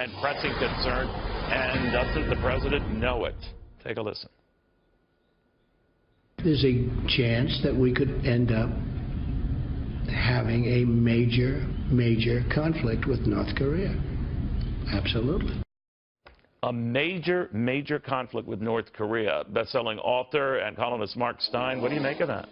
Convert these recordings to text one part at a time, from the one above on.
and pressing concern. And doesn't the president know it? Take a listen. There's a chance that we could end up having a major conflict with North Korea. Absolutely. A major conflict with North Korea. Best-selling author and columnist Mark Steyn, what do you make of that?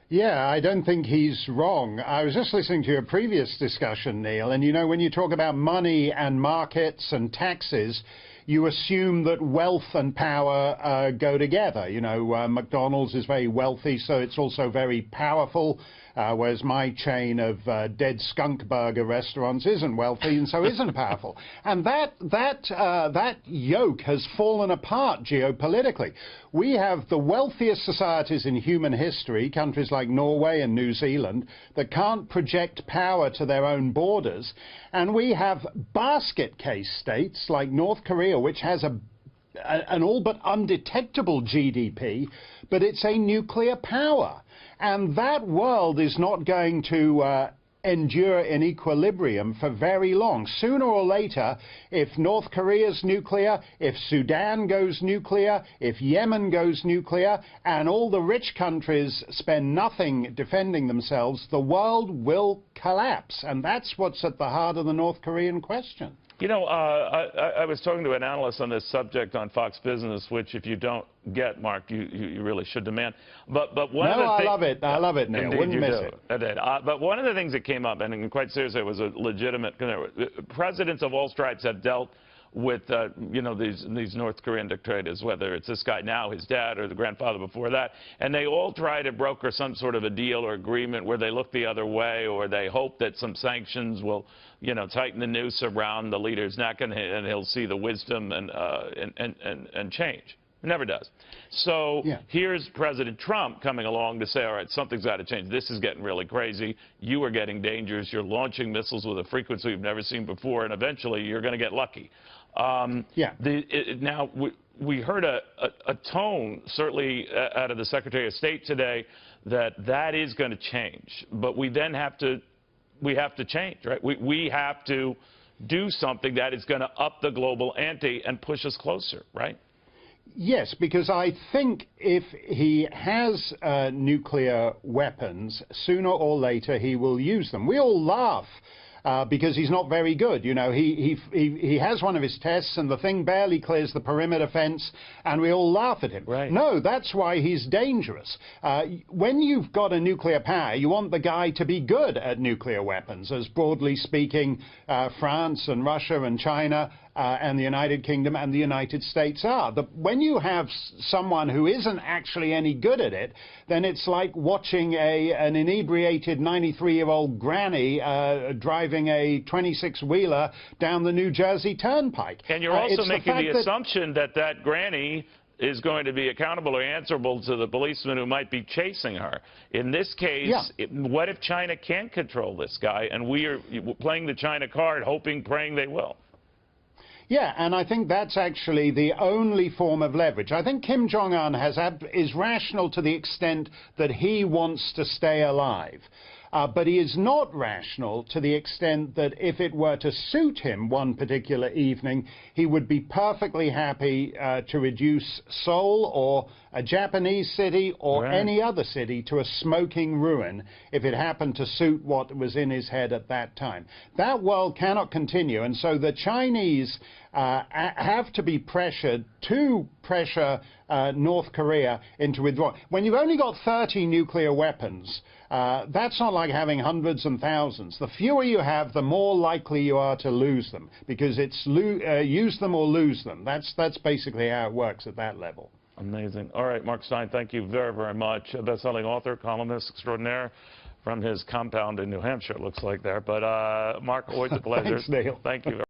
Yeah, I don't think he's wrong. I was just listening to your previous discussion, Neil, and you know, when you talk about money and markets and taxes, you assume that wealth and power go together. You know, McDonald's is very wealthy, so it's also very powerful, whereas my chain of dead skunk burger restaurants isn't wealthy and so isn't powerful. And that yoke has fallen apart geopolitically. We have the wealthiest societies in human history, countries like Norway and New Zealand, that can't project power to their own borders. And we have basket case states like North Korea, which has an all but undetectable GDP, but it's a nuclear power. And that world is not going to endure in equilibrium for very long. Sooner or later, if North Korea's nuclear, if Sudan goes nuclear, if Yemen goes nuclear, and all the rich countries spend nothing defending themselves, the world will collapse. And that's what's at the heart of the North Korean question. You know, I was talking to an analyst on this subject on Fox Business, which if you don't get, Mark, you really should demand. But one of the I love it. I love it, Neil. Wouldn't miss it. I did. But one of the things that came up, and quite seriously, it was a legitimate concern. Presidents of all stripes have dealt with, you know, these North Korean dictators, whether it's this guy now, his dad, or the grandfather before that, and they all try to broker some sort of a deal or agreement where they look the other way, or they hope that some sanctions will, you know, tighten the noose around the leader's neck, and he'll see the wisdom and change. It never does. So here's President Trump coming along to say, all right, something's got to change. This is getting really crazy. You are getting dangerous. You're launching missiles with a frequency you've never seen before, and eventually you're going to get lucky. Now, we heard a tone, certainly out of the Secretary of State today, that is going to change. But we then have to change, right? We have to do something that is going to up the global ante and push us closer, right? Yes, because I think if he has nuclear weapons, sooner or later he will use them. We all laugh because he's not very good. You know, he has one of his tests and the thing barely clears the perimeter fence, and we all laugh at him. Right. No, that's why he's dangerous. When you've got a nuclear power, you want the guy to be good at nuclear weapons, as broadly speaking, France and Russia and China and the United Kingdom and the United States are. When you have someone who isn't actually any good at it, then it's like watching an inebriated 93-year-old granny driving a 26-wheeler down the New Jersey Turnpike. And you're also making the assumption that that granny is going to be accountable or answerable to the policeman who might be chasing her. In this case, what if China can't control this guy, and we are playing the China card, hoping, praying they will? Yeah, and I think that's actually the only form of leverage. I think Kim Jong-un is rational to the extent that he wants to stay alive. But he is not rational to the extent that if it were to suit him one particular evening, he would be perfectly happy to reduce Seoul or a Japanese city or any other city to a smoking ruin if it happened to suit what was in his head at that time. That world cannot continue, and so the Chinese have to be pressured to pressure North Korea into withdrawal. When you've only got 30 nuclear weapons, that's not like having hundreds and thousands. The fewer you have, the more likely you are to lose them, because it's use them or lose them. That's basically how it works at that level. Amazing. All right, Mark Steyn, thank you very, very much. A best-selling author, columnist extraordinaire from his compound in New Hampshire, it looks like there. But, Mark, always a pleasure. Thanks, Neil. Thank you.